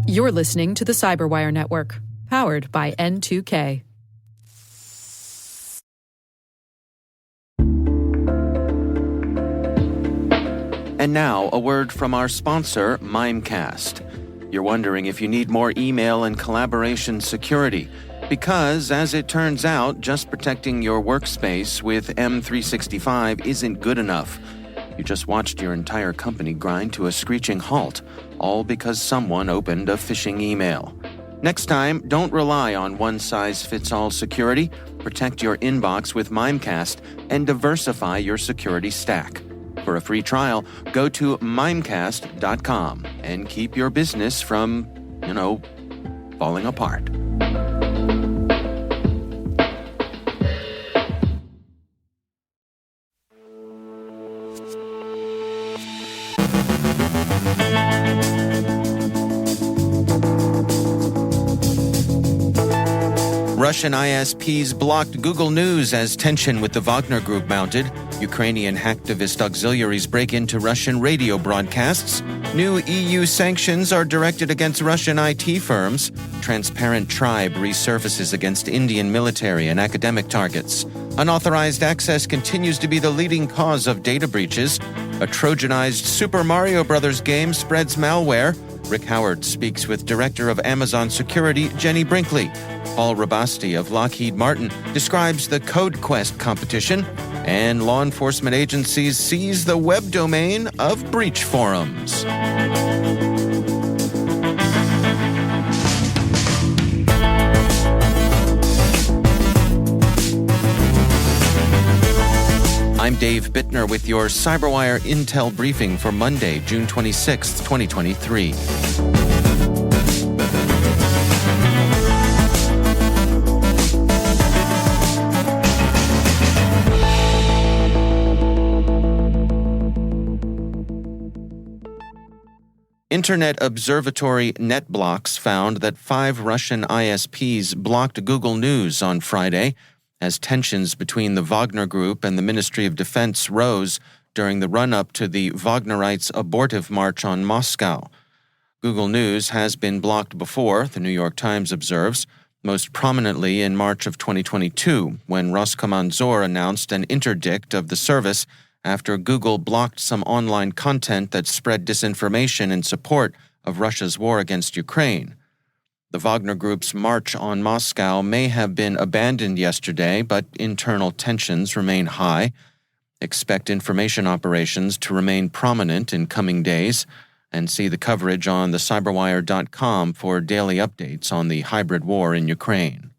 You're listening to the CyberWire Network, powered by N2K. And now, a word from our sponsor, Mimecast. You're wondering if you need more email and collaboration security. Because, as it turns out, just protecting your workspace with M365 isn't good enough. You just watched your entire company grind to a screeching halt, all because someone opened a phishing email. Next time, don't rely on one-size-fits-all security. Protect your inbox with Mimecast and diversify your security stack. For a free trial, go to mimecast.com and keep your business from, falling apart. Russian ISPs blocked Google News as tension with the Wagner Group mounted. Ukrainian hacktivist auxiliaries break into Russian radio broadcasts. New EU sanctions are directed against Russian IT firms. Transparent tribe resurfaces against Indian military and academic targets. Unauthorized access continues to be the leading cause of data breaches. A Trojanized Super Mario Brothers game spreads malware. Rick Howard speaks with Director of Amazon Security, Jenny Brinkley. Paul Rebasti of Lockheed Martin describes the Code Quest competition, and law enforcement agencies seize the web domain of BreachForums. I'm Dave Bittner with your CyberWire Intel briefing for Monday, June 26, 2023. Internet Observatory NetBlocks found that 5 Russian ISPs blocked Google News on Friday as tensions between the Wagner Group and the Ministry of Defense rose during the run-up to the Wagnerites' abortive march on Moscow. Google News has been blocked before, the New York Times observes, most prominently in March of 2022, when Roskomnadzor announced an interdict of the service after Google blocked some online content that spread disinformation in support of Russia's war against Ukraine. The Wagner Group's march on Moscow may have been abandoned yesterday, but internal tensions remain high. Expect information operations to remain prominent in coming days, and see the coverage on the cyberwire.com for daily updates on the hybrid war in Ukraine.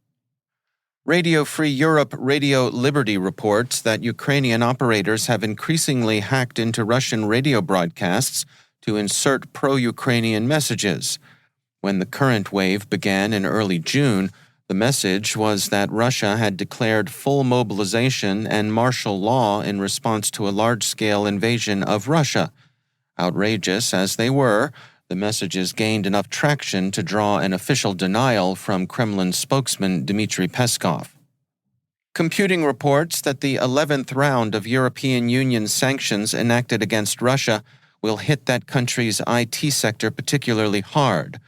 Radio Free Europe Radio Liberty reports that Ukrainian operators have increasingly hacked into Russian radio broadcasts to insert pro-Ukrainian messages. When the current wave began in early June, the message was that Russia had declared full mobilization and martial law in response to a large-scale invasion of Russia. Outrageous as they were, the messages gained enough traction to draw an official denial from Kremlin spokesman Dmitry Peskov. Computing reports that the 11th round of European Union sanctions enacted against Russia will hit that country's IT sector particularly hard.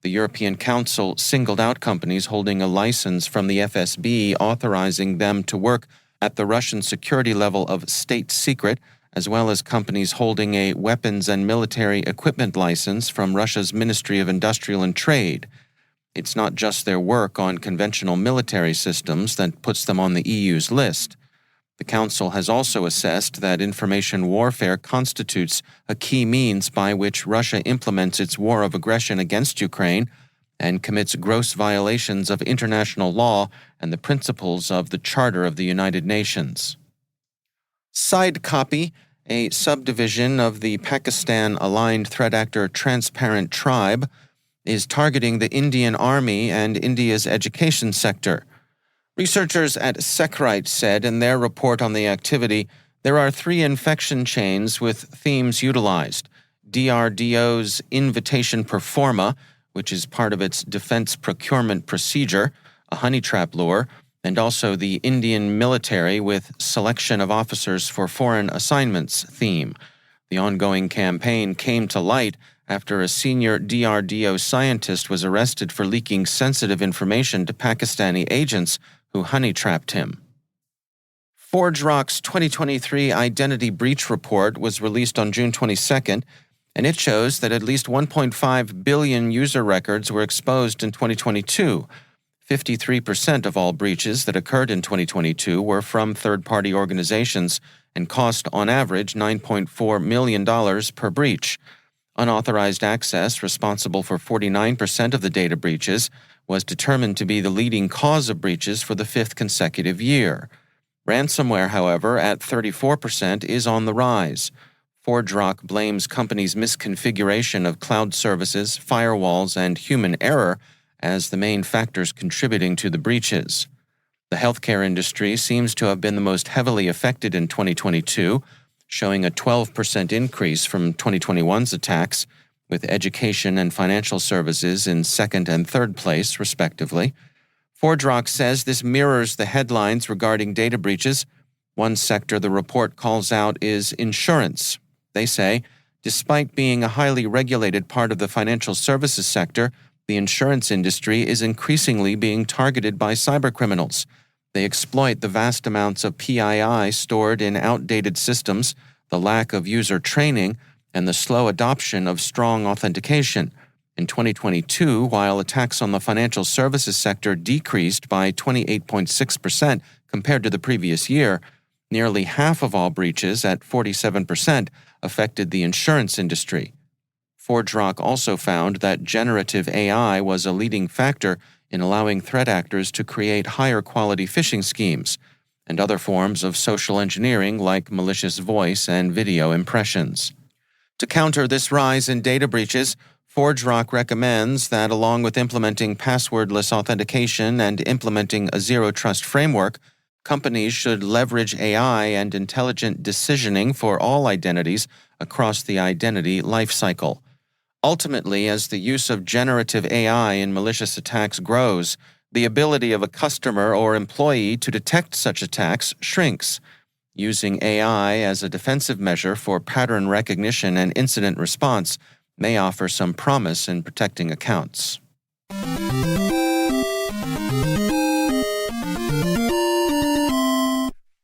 The European Council singled out companies holding a license from the FSB authorizing them to work at the Russian security level of state secret, as well as companies holding a weapons and military equipment license from Russia's Ministry of Industrial and Trade. It's not just their work on conventional military systems that puts them on the EU's list. The Council has also assessed that information warfare constitutes a key means by which Russia implements its war of aggression against Ukraine and commits gross violations of international law and the principles of the Charter of the United Nations. Side Copy, a subdivision of the Pakistan-aligned threat actor Transparent Tribe, is targeting the Indian Army and India's education sector. Researchers at Secrite said in their report on the activity, there are 3 infection chains with themes utilized: DRDO's Invitation Performa, which is part of its defense procurement procedure, a honey trap lure, and also the Indian military with selection of officers for foreign assignments theme. The ongoing campaign came to light after a senior DRDO scientist was arrested for leaking sensitive information to Pakistani agents who honey-trapped him. ForgeRock's 2023 Identity Breach Report was released on June 22nd, and it shows that at least 1.5 billion user records were exposed in 2022. 53% of all breaches that occurred in 2022 were from third-party organizations and cost, on average, $9.4 million per breach. Unauthorized access, responsible for 49% of the data breaches, was determined to be the leading cause of breaches for the fifth consecutive year. Ransomware, however, at 34%, is on the rise. ForgeRock blames companies' misconfiguration of cloud services, firewalls, and human error as the main factors contributing to the breaches. The healthcare industry seems to have been the most heavily affected in 2022, showing a 12% increase from 2021's attacks, with education and financial services in second and third place, respectively. ForgeRock says this mirrors the headlines regarding data breaches. One sector the report calls out is insurance. They say, despite being a highly regulated part of the financial services sector, the insurance industry is increasingly being targeted by cybercriminals. They exploit the vast amounts of PII stored in outdated systems, the lack of user training, and the slow adoption of strong authentication. In 2022, while attacks on the financial services sector decreased by 28.6% compared to the previous year, nearly half of all breaches, at 47%, affected the insurance industry. ForgeRock also found that generative AI was a leading factor in allowing threat actors to create higher-quality phishing schemes and other forms of social engineering like malicious voice and video impressions. To counter this rise in data breaches, ForgeRock recommends that, along with implementing passwordless authentication and implementing a zero-trust framework, companies should leverage AI and intelligent decisioning for all identities across the identity lifecycle. Ultimately, as the use of generative AI in malicious attacks grows, the ability of a customer or employee to detect such attacks shrinks. Using AI as a defensive measure for pattern recognition and incident response may offer some promise in protecting accounts.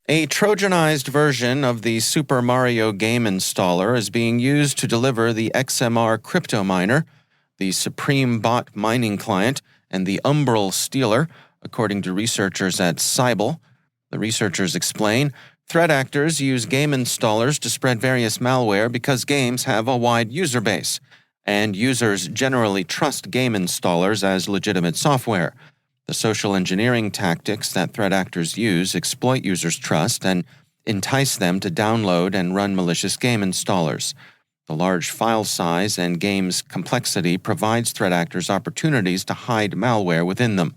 A Trojanized version of the Super Mario game installer is being used to deliver the XMR crypto miner, the SupremeBot mining client, and the Umbral Stealer, according to researchers at Cyber. The researchers explain, threat actors use game installers to spread various malware because games have a wide user base, and users generally trust game installers as legitimate software. The social engineering tactics that threat actors use exploit users' trust and entice them to download and run malicious game installers. The large file size and game's complexity provides threat actors opportunities to hide malware within them.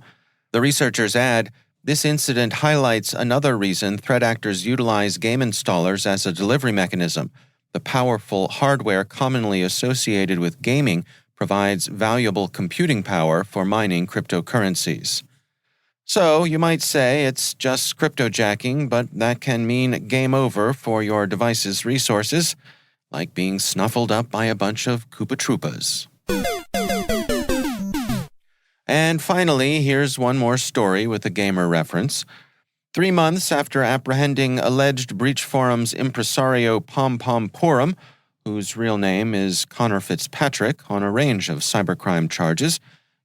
The researchers add, this incident highlights another reason threat actors utilize game installers as a delivery mechanism. The powerful hardware commonly associated with gaming provides valuable computing power for mining cryptocurrencies. So, you might say it's just cryptojacking, but that can mean game over for your device's resources, like being snuffled up by a bunch of Koopa Troopas. And finally, here's one more story with a gamer reference. 3 months after apprehending alleged BreachForums impresario Pom Pom Porum, whose real name is Connor Fitzpatrick, on a range of cybercrime charges,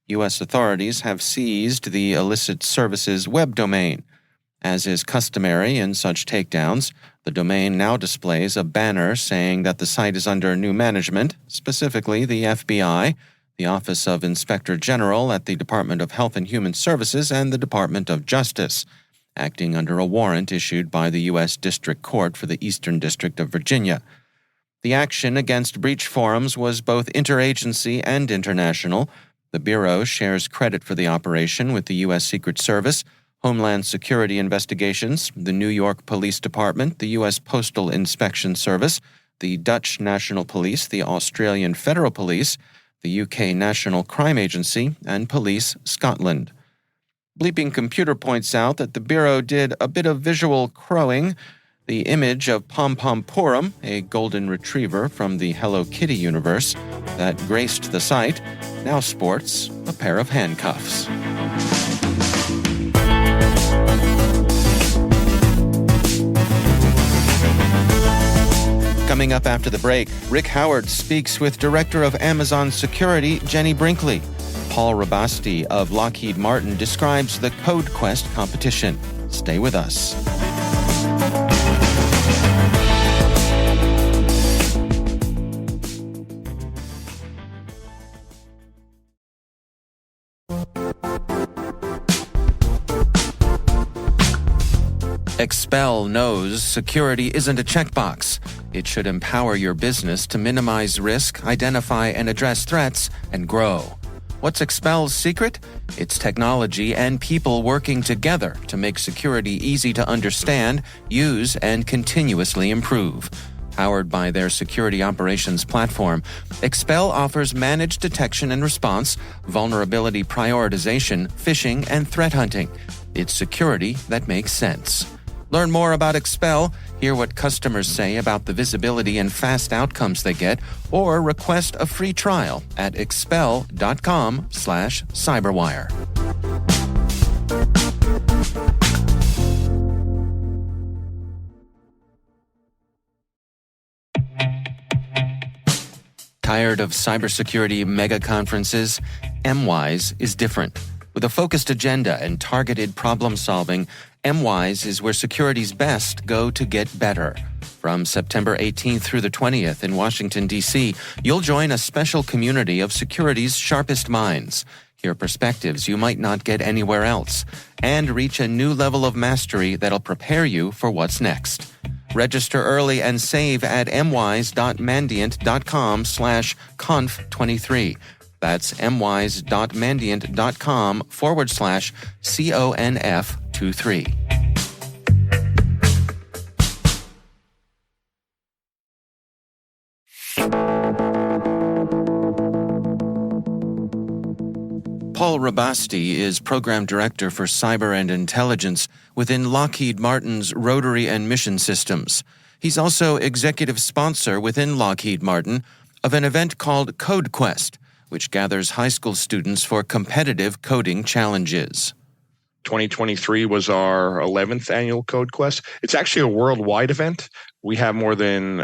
U.S. authorities have seized the illicit services web domain. As is customary in such takedowns, the domain now displays a banner saying that the site is under new management, specifically the FBI, the Office of Inspector General at the Department of Health and Human Services, and the Department of Justice, acting under a warrant issued by the U.S. District Court for the Eastern District of Virginia. The action against BreachForums was both interagency and international. The Bureau shares credit for the operation with the U.S. Secret Service, Homeland Security Investigations, the New York Police Department, the U.S. Postal Inspection Service, the Dutch National Police, the Australian Federal Police, the UK National Crime Agency, and Police Scotland. Bleeping Computer points out that the Bureau did a bit of visual crowing The image of Pom Pom Porum, a golden retriever from the Hello Kitty universe that graced the site, now sports a pair of handcuffs. Coming up after the break, Rick Howard speaks with Director of Amazon Security, Jenny Brinkley. Paul Rebasti of Lockheed Martin describes the Code Quest competition. Stay with us. Expel knows security isn't a checkbox. It should empower your business to minimize risk, identify and address threats, and grow. What's Expel's secret? It's technology and people working together to make security easy to understand, use, and continuously improve. Powered by their security operations platform, Expel offers managed detection and response, vulnerability prioritization, phishing, and threat hunting. It's security that makes sense. Learn more about Expel, hear what customers say about the visibility and fast outcomes they get, or request a free trial at expel.com/cyberwire. Tired of cybersecurity mega conferences? MWise is different. With a focused agenda and targeted problem solving, MWise is where security's best go to get better. From September 18th through the 20th in Washington, D.C., you'll join a special community of security's sharpest minds, hear perspectives you might not get anywhere else, and reach a new level of mastery that'll prepare you for what's next. Register early and save at mwise.mandiant.com/conf23. That's mwise.mandiant.com/CONF23. Paul Rebasti is Program Director for Cyber and Intelligence within Lockheed Martin's Rotary and Mission Systems. He's also executive sponsor within Lockheed Martin of an event called Code Quest, which gathers high school students for competitive coding challenges. 2023 was our 11th annual Code Quest. It's actually a worldwide event. We have more than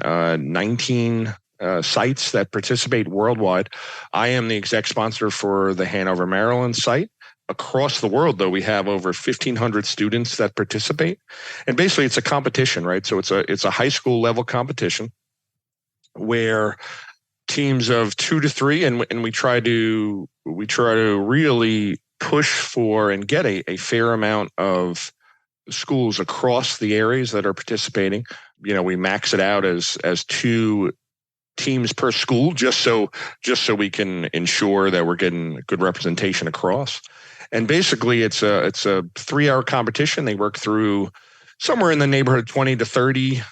19 sites that participate worldwide. I am the exec sponsor for the Hanover, Maryland site. Across the world, though, we have over 1,500 students that participate. And basically, it's a competition, right? So it's a high school level competition where teams of 2 to 3, and we try to really push for and get a fair amount of schools across the areas that are participating. You know, we max it out as 2 teams per school, just so we can ensure that we're getting good representation across. And basically, it's a 3-hour competition. They work through somewhere in the neighborhood of 20 to 30,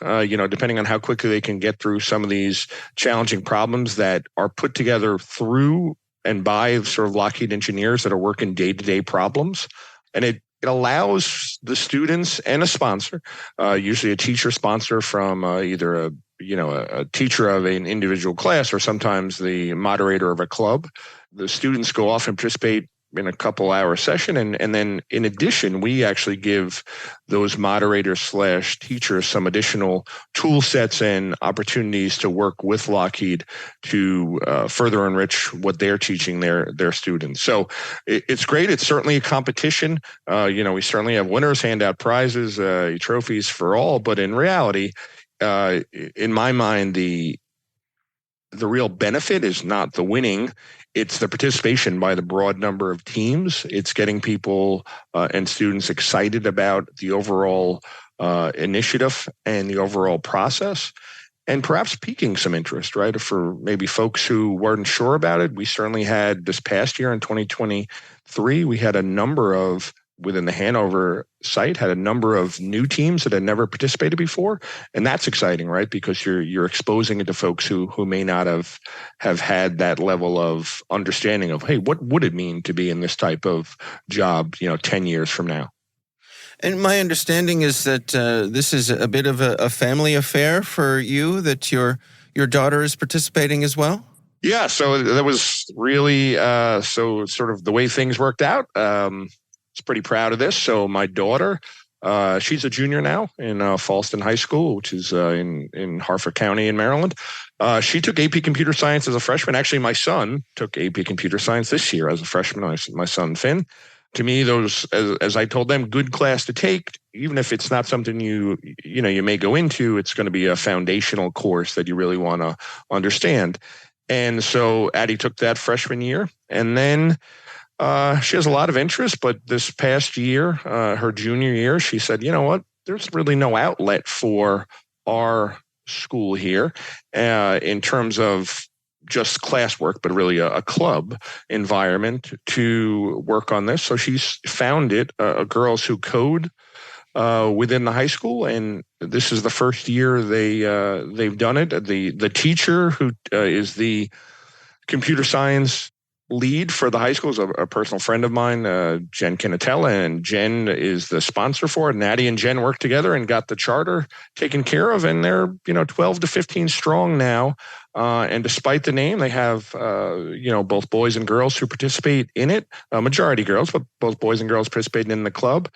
depending on how quickly they can get through some of these challenging problems that are put together through and by sort of Lockheed engineers that are working day-to-day problems. And it allows the students and a sponsor, usually a teacher sponsor from either a teacher of an individual class or sometimes the moderator of a club. The students go off and participate in a couple-hour session. And then in addition, we actually give those moderators / teachers some additional tool sets and opportunities to work with Lockheed to further enrich what they're teaching their students. So it's great. It's certainly a competition. We certainly have winners, hand out prizes, trophies for all. But in reality, in my mind, the real benefit is not the winning. It's the participation by the broad number of teams. It's getting people and students excited about the overall initiative and the overall process, and perhaps piquing some interest, right? For maybe folks who weren't sure about it. We certainly had this past year in 2023, we had a number of, within the Hanover site, had a number of new teams that had never participated before. And that's exciting, right? Because you're exposing it to folks who may not have had that level of understanding of, hey, what would it mean to be in this type of job, 10 years from now? And my understanding is that this is a bit of a family affair for you, that your daughter is participating as well? Yeah, so that was really so sort of the way things worked out. I was pretty proud of this. So my daughter, she's a junior now in Falston High School, which is in Harford County in Maryland. She took AP Computer Science as a freshman. Actually, my son took AP Computer Science this year as a freshman. My son, Finn. To me, those, as I told them, good class to take. Even if it's not something you may go into, it's going to be a foundational course that you really want to understand. And so Addie took that freshman year, and then she has a lot of interest. But this past year, her junior year, she said, you know what? There's really no outlet for our school here in terms of just classwork, but really a club environment to work on this. So she's founded Girls Who Code within the high school, and this is the first year they've done it. The teacher who is the computer science lead for the high school is a personal friend of mine, Jen Kinatella, and Jen is the sponsor for it. Natty and Jen worked together and got the charter taken care of, and they're 12 to 15 strong now. And despite the name, they have both boys and girls who participate in it. Majority girls, but both boys and girls participating in the club.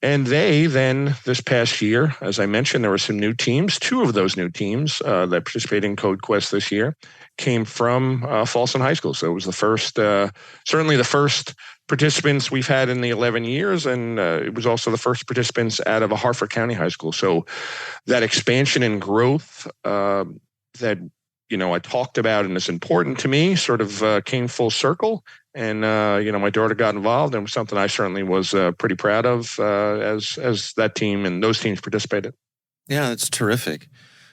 And they then, this past year, as I mentioned, there were some new teams. Two of those new teams that participated in Code Quest this year came from Falston High School. So it was the first, certainly the first participants we've had in the 11 years, and it was also the first participants out of a Harford County high school. So that expansion and growth that I talked about and is important to me sort of came full circle. And, my daughter got involved, and it was something I certainly was pretty proud of as that team and those teams participated. Yeah, that's terrific.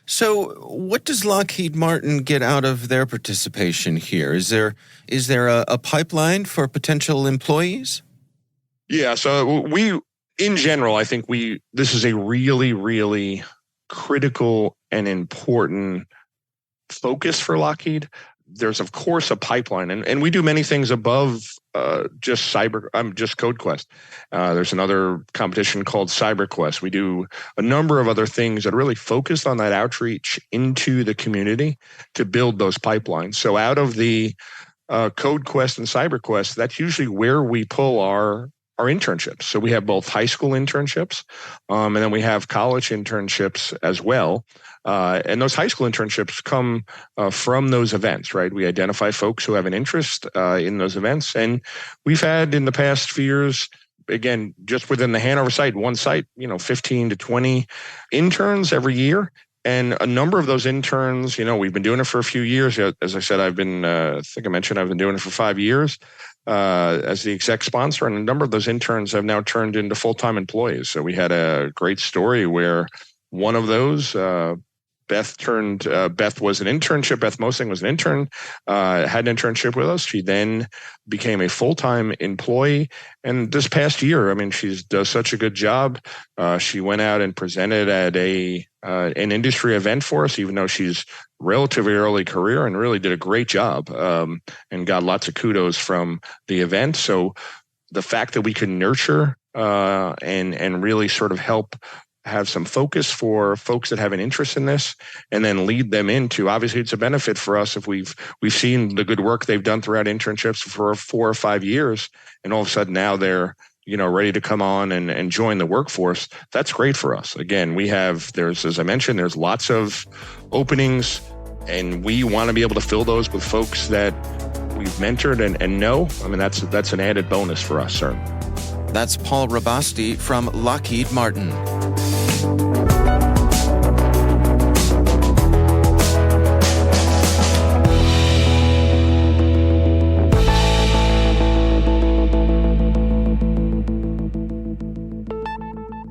So what does Lockheed Martin get out of their participation here? Is there a pipeline for potential employees? Yeah, so in general, I think this is a really, really critical and important focus for Lockheed. There's, of course, a pipeline, and we do many things above just Code Quest. There's another competition called CyberQuest. We do a number of other things that are really focused on that outreach into the community to build those pipelines. So out of the Code Quest and CyberQuest, that's usually where we pull our internships. So we have both high school internships, and then we have college internships as well. And those high school internships come from those events, right? We identify folks who have an interest in those events. And we've had in the past few years, again, just within the Hanover site, one site, 15 to 20 interns every year. And a number of those interns, we've been doing it for a few years. As I said, I think I mentioned I've been doing it for 5 years as the exec sponsor. And a number of those interns have now turned into full-time employees. So we had a great story where one of those, Beth was an internship. Beth Mosing was an intern, had an internship with us. She then became a full-time employee. And this past year, she does such a good job. She went out and presented at an industry event for us, even though she's relatively early career, and really did a great job and got lots of kudos from the event. So the fact that we can nurture and really sort of help have some focus for folks that have an interest in this, and then lead them into, obviously it's a benefit for us if we've seen the good work they've done throughout internships for 4 or 5 years, and all of a sudden now they're ready to come on and join the workforce. That's great for us. Again, as I mentioned, there's lots of openings, and we want to be able to fill those with folks that we've mentored and know. That's an added bonus for us, certainly. That's Paul Rebasti from Lockheed Martin.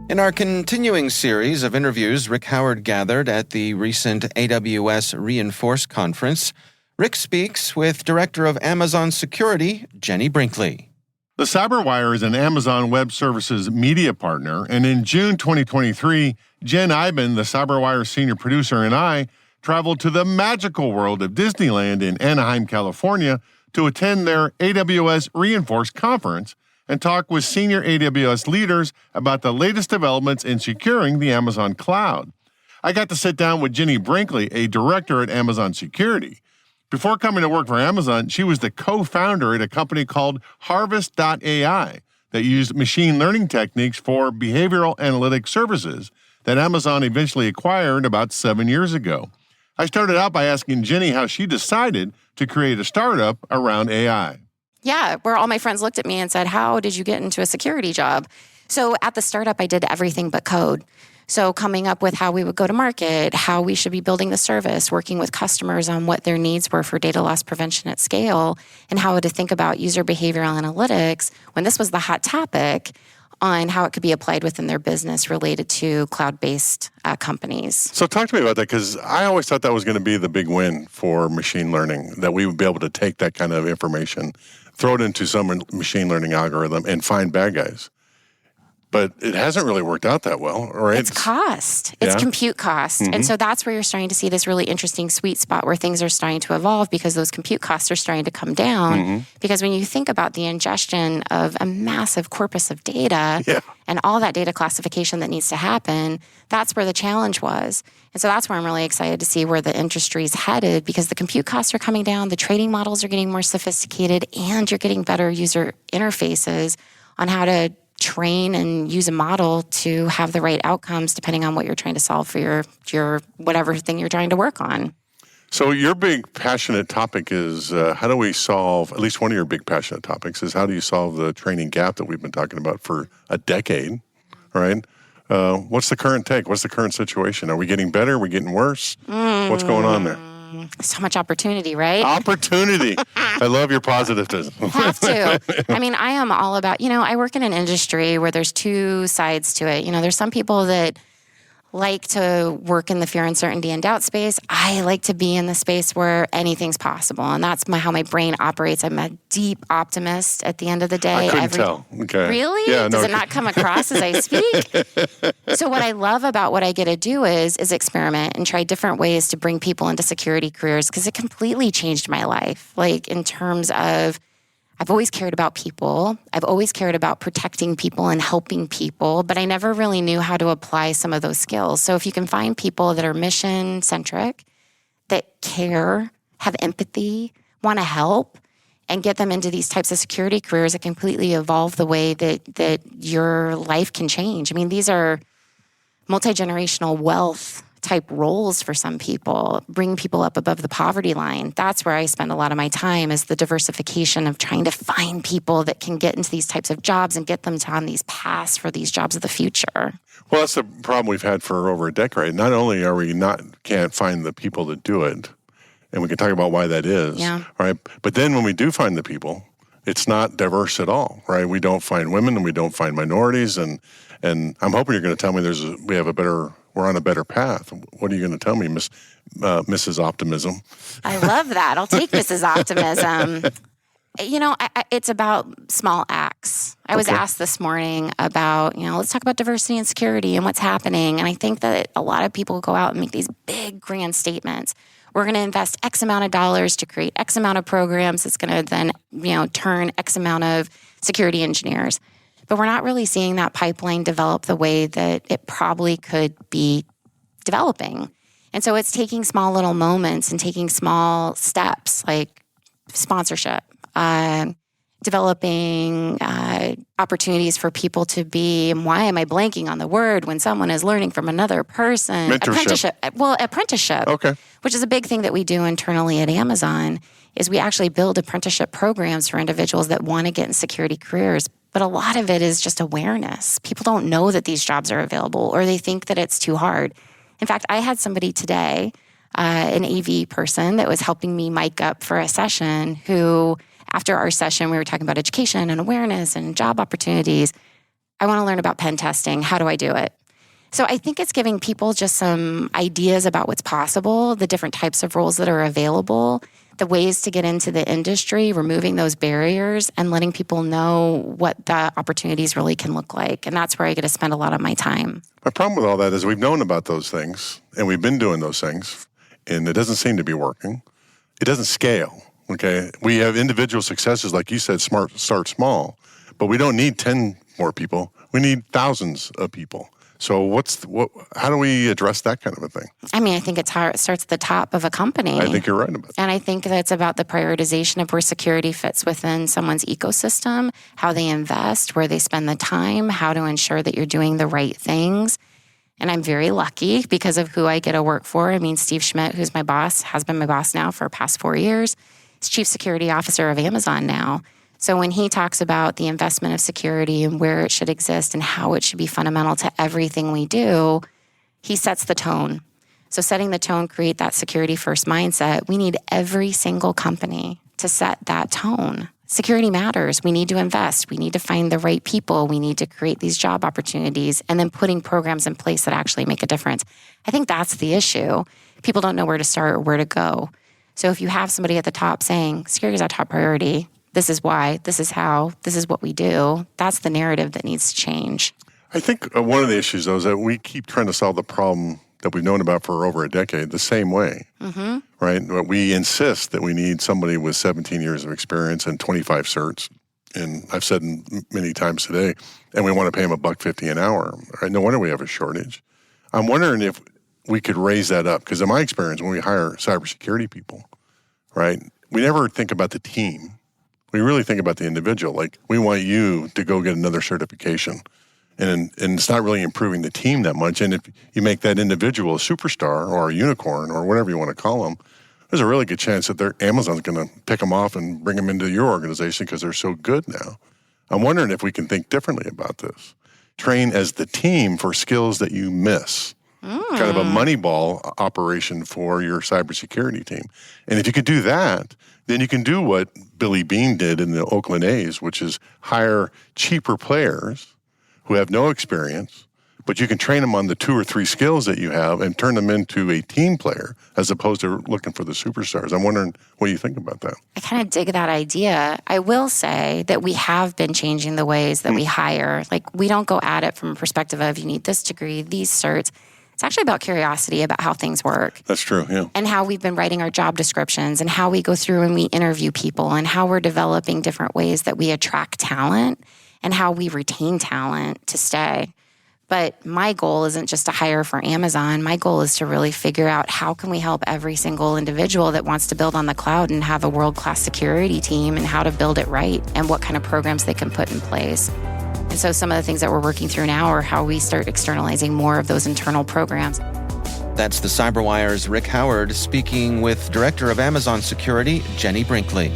In our continuing series of interviews Rick Howard gathered at the recent AWS Re conference, Rick speaks with Director of Amazon Security, Jenny Brinkley. The CyberWire is an Amazon Web Services media partner, and in June 2023, Jen Iben, the CyberWire senior producer, and I traveled to the magical world of Disneyland in Anaheim, California, to attend their AWS Re conference and talk with senior AWS leaders about the latest developments in securing the Amazon cloud. I got to sit down with Jenny Brinkley, a director at Amazon Security. Before coming to work for Amazon, she was the co-founder at a company called Harvest.ai that used machine learning techniques for behavioral analytics services that Amazon eventually acquired about 7 years ago. I started out by asking Jenny how she decided to create a startup around AI. Yeah, where all my friends looked at me and said, how did you get into a security job? So at the startup, I did everything but code. So coming up with how we would go to market, how we should be building the service, working with customers on what their needs were for data loss prevention at scale, and how to think about user behavioral analytics when this was the hot topic on how it could be applied within their business related to cloud-based companies. So talk to me about that, because I always thought that was going to be the big win for machine learning, that we would be able to take that kind of information, throw it into some machine learning algorithm, and find bad guys. But it hasn't really worked out that well, right? It's cost. It's compute cost. Mm-hmm. And so that's where you're starting to see this really interesting sweet spot where things are starting to evolve because those compute costs are starting to come down. Mm-hmm. Because when you think about the ingestion of a massive corpus of data and all that data classification that needs to happen, that's where the challenge was. And so that's where I'm really excited to see where the industry's headed, because the compute costs are coming down, the trading models are getting more sophisticated, and you're getting better user interfaces on how to train and use a model to have the right outcomes depending on what you're trying to solve for your whatever thing you're trying to work on. So your big passionate topic is how do we solve, at least one of your big passionate topics is how do you solve the training gap that we've been talking about for a decade, right? What's the current take? What's the current situation? Are we getting better? Are we getting worse? What's going on there? So much opportunity, right? Opportunity. I love your positivism. Have to. I mean, I am all about, I work in an industry where there's two sides to it. There's some people that like to work in the fear, uncertainty, and doubt space. I like to be in the space where anything's possible. And that's how my brain operates. I'm a deep optimist at the end of the day. I couldn't tell. Okay. Really? Yeah, Does it not come across as I speak? So what I love about what I get to do is experiment and try different ways to bring people into security careers, because it completely changed my life. Like in terms of, I've always cared about people. I've always cared about protecting people and helping people, but I never really knew how to apply some of those skills. So if you can find people that are mission-centric, that care, have empathy, want to help, and get them into these types of security careers, it completely evolve the way that your life can change. I mean, these are multi-generational wealth type roles for some people, bring people up above the poverty line. That's where I spend a lot of my time, is the diversification of trying to find people that can get into these types of jobs and get them on these paths for these jobs of the future. Well, that's the problem we've had for over a decade. Not only are we can't find the people that do it, and we can talk about why that is, right? But then when we do find the people, it's not diverse at all, right? We don't find women and we don't find minorities, and I'm hoping you're going to tell me we're on a better path. What are you going to tell me, Mrs. Optimism? I love that. I'll take Mrs. Optimism. It's about small acts. I was asked this morning about, let's talk about diversity and security and what's happening. And I think that a lot of people go out and make these big, grand statements. We're going to invest X amount of dollars to create X amount of programs. It's going to then, turn X amount of security engineers. But we're not really seeing that pipeline develop the way that it probably could be developing. And so it's taking small little moments and taking small steps like sponsorship, developing opportunities for people to be, and why am I blanking on the word when someone is learning from another person? Mentorship. Apprenticeship. Okay. Which is a big thing that we do internally at Amazon, is we actually build apprenticeship programs for individuals that want to get in security careers. But a lot of it is just awareness. People don't know that these jobs are available, or they think that it's too hard. In fact, I had somebody today, an AV person that was helping me mic up for a session, who, after our session, we were talking about education and awareness and job opportunities. I want to learn about pen testing. How do I do it? So I think it's giving people just some ideas about what's possible, the different types of roles that are available, the ways to get into the industry, removing those barriers, and letting people know what the opportunities really can look like. And that's where I get to spend a lot of my time. My problem with all that is we've known about those things, and we've been doing those things, and it doesn't seem to be working. It doesn't scale, okay? We have individual successes, like you said, start small, But we don't need 10 more people. We need thousands of people. So how do we address that kind of a thing? I mean, I think it starts at the top of a company. I think you're right about that. And I think that's about the prioritization of where security fits within someone's ecosystem, how they invest, where they spend the time, how to ensure that you're doing the right things. And I'm very lucky because of who I get to work for. I mean, Steve Schmidt, who's my boss, has been my boss now for the past 4 years. He's Chief Security Officer of Amazon now. So when he talks about the investment of security and where it should exist and how it should be fundamental to everything we do, he sets the tone. So setting the tone, create that security first mindset. We need every single company to set that tone. Security matters. We need to invest. We need to find the right people. We need to create these job opportunities and then putting programs in place that actually make a difference. I think that's the issue. People don't know where to start or where to go. So if you have somebody at the top saying, security is our top priority, this is why, this is how, this is what we do, that's the narrative that needs to change. I think one of the issues, though, is that we keep trying to solve the problem that we've known about for over a decade the same way, right? We insist that we need somebody with 17 years of experience and 25 certs. And I've said many times today, and we want to pay them $1.50 an hour. Right? No wonder we have a shortage. I'm wondering if we could raise that up, because in my experience, when we hire cybersecurity people, right, we never think about the team. We really think about the individual. Like, we want you to go get another certification. And it's not really improving the team that much. And if you make that individual a superstar or a unicorn or whatever you want to call them, there's a really good chance that Amazon's going to pick them off and bring them into your organization because they're so good now. I'm wondering if we can think differently about this. Train as the team for skills that you miss. Kind of a Moneyball operation for your cybersecurity team. And if you could do that, then you can do what Billy Beane did in the Oakland A's, which is hire cheaper players who have no experience, but you can train them on the 2 or 3 skills that you have and turn them into a team player as opposed to looking for the superstars. I'm wondering what you think about that. I kind of dig that idea. I will say that we have been changing the ways that we hire. Like, we don't go at it from a perspective of you need this degree, these certs. It's actually about curiosity about how things work. That's true, yeah. And how we've been writing our job descriptions and how we go through and we interview people and how we're developing different ways that we attract talent and how we retain talent to stay. But my goal isn't just to hire for Amazon. My goal is to really figure out how can we help every single individual that wants to build on the cloud and have a world-class security team and how to build it right and what kind of programs they can put in place. And so some of the things that we're working through now are how we start externalizing more of those internal programs. That's the CyberWire's Rick Howard speaking with Director of Amazon Security, Jenny Brinkley.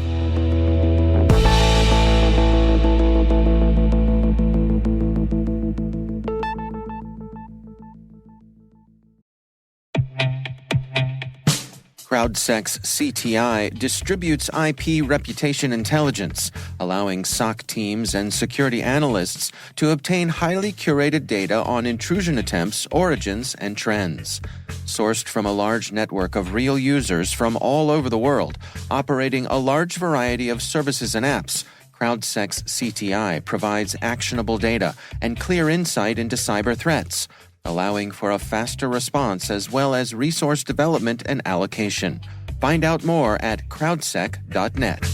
CrowdSec's CTI distributes IP reputation intelligence, allowing SOC teams and security analysts to obtain highly curated data on intrusion attempts, origins, and trends. Sourced from a large network of real users from all over the world, operating a large variety of services and apps, CrowdSec's CTI provides actionable data and clear insight into cyber threats, allowing for a faster response as well as resource development and allocation. Find out more at crowdsec.net.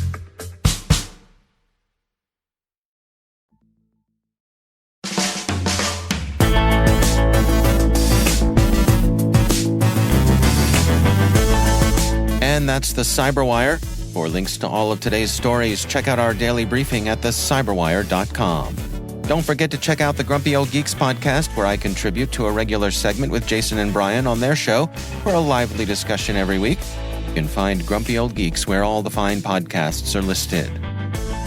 And that's the CyberWire. For links to all of today's stories, check out our daily briefing at thecyberwire.com. Don't forget to check out the Grumpy Old Geeks podcast, where I contribute to a regular segment with Jason and Brian on their show for a lively discussion every week. You can find Grumpy Old Geeks where all the fine podcasts are listed.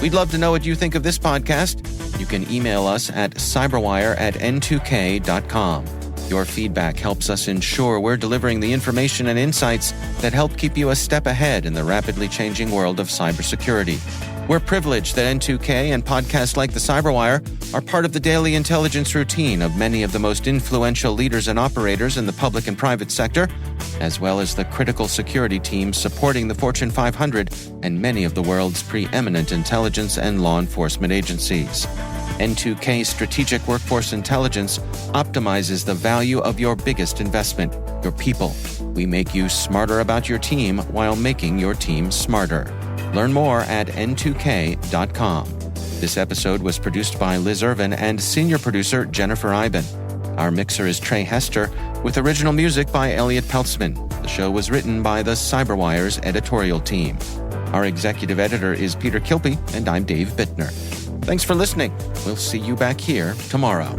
We'd love to know what you think of this podcast. You can email us at cyberwire@n2k.com. Your feedback helps us ensure we're delivering the information and insights that help keep you a step ahead in the rapidly changing world of cybersecurity. We're privileged that N2K and podcasts like the CyberWire are part of the daily intelligence routine of many of the most influential leaders and operators in the public and private sector, as well as the critical security teams supporting the Fortune 500 and many of the world's preeminent intelligence and law enforcement agencies. N2K Strategic Workforce Intelligence optimizes the value of your biggest investment, your people. We make you smarter about your team while making your team smarter. Learn more at n2k.com. This episode was produced by Liz Irvin and senior producer Jennifer Iben. Our mixer is Trey Hester, with original music by Elliot Peltzman. The show was written by the CyberWire's editorial team. Our executive editor is Peter Kilpie, and I'm Dave Bittner. Thanks for listening. We'll see you back here tomorrow.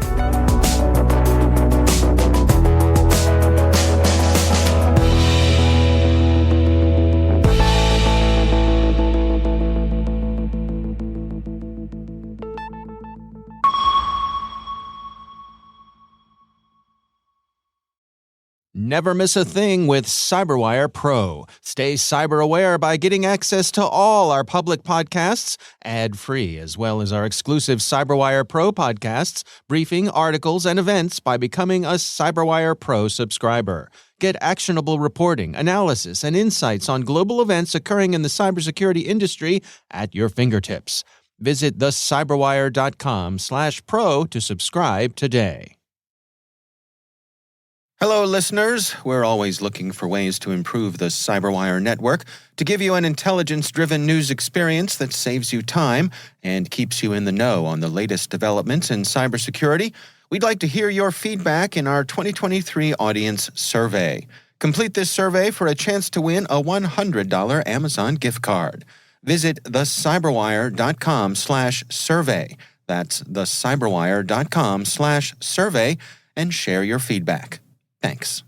Never miss a thing with CyberWire Pro. Stay cyber aware by getting access to all our public podcasts ad-free, as well as our exclusive CyberWire Pro podcasts, briefing, articles, and events by becoming a CyberWire Pro subscriber. Get actionable reporting, analysis, and insights on global events occurring in the cybersecurity industry at your fingertips. Visit thecyberwire.com/pro to subscribe today. Hello, listeners. We're always looking for ways to improve the CyberWire network to give you an intelligence-driven news experience that saves you time and keeps you in the know on the latest developments in cybersecurity. We'd like to hear your feedback in our 2023 audience survey. Complete this survey for a chance to win a $100 Amazon gift card. Visit thecyberwire.com/survey. That's thecyberwire.com/survey and share your feedback. Thanks.